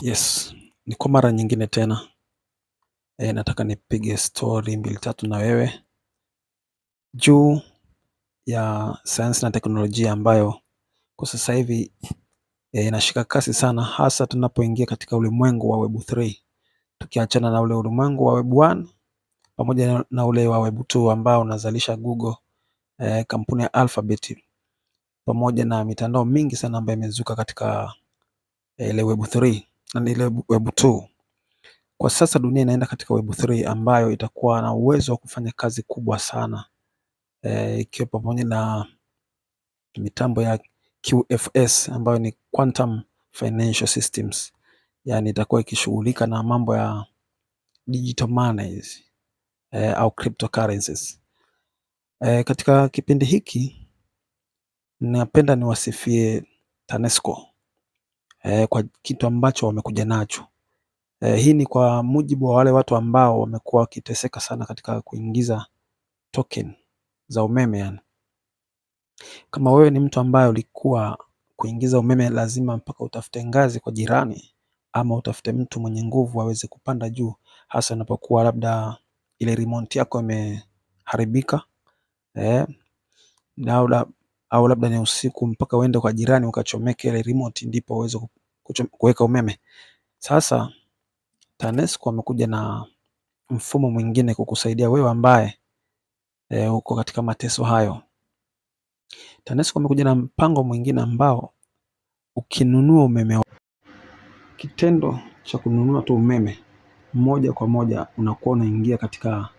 Yes, ni kwa mara nyingine tena. Nataka nipige story mbili tatu na wewe juu ya sayansi na teknolojia ambayo kwa sasa hivi inashika kasi sana, hasa tunapoingia katika ulimwengu wa Web 3, tukiachana na ule ulimwengu wa Web 1 pamoja na ule wa Web 2 ambao unazalisha Google, kampuni ya Alphabet, pamoja na mitandao mingi sana ambayo imezuka katika ile Web 3 na ile Web 2. Kwa sasa dunia inaenda katika Web 3 ambayo itakuwa na uwezo wa kufanya kazi kubwa sana, ikiwa pamoja na mitambo ya QFS ambayo ni Quantum Financial Systems, yani itakuwa ikishughulika na mambo ya digital monies au cryptocurrencies. Katika kipindi hiki napenda niwasifie TANESCO kwa kitu ambacho wamekuja nacho. Hii ni kwa mujibu wa wale watu ambao wamekuwa wakiteseka sana katika kuingiza token za umeme yani. Kama wewe ni mtu ambaye ulikuwa kuingiza umeme lazima mpaka utafute ngazi kwa jirani ama utafute mtu mwenye nguvu aweze kupanda juu, hasa unapokuwa labda ile remote yako imeharibika, au labda ni usiku mpaka uende kwa jirani ukachomeke ile remote ndipo uweze kuweka umeme. Sasa TANESCO wamekuja na mfumo mwingine kukusaidia wewe ambaye uko katika mateso hayo. TANESCO wamekuja na mpango mwingine ambao ukinunua umeme, kitendo cha kununua tu umeme moja kwa moja unakuwa unaingia katika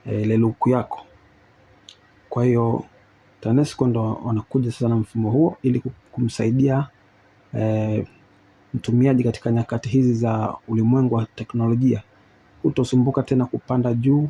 ile luku yako. Kwa hiyo TANESCO ndo wanakuja sasa na mfumo huo ili kumsaidia mtumiaji katika nyakati hizi za ulimwengu wa teknolojia. Utosumbuka tena kupanda juu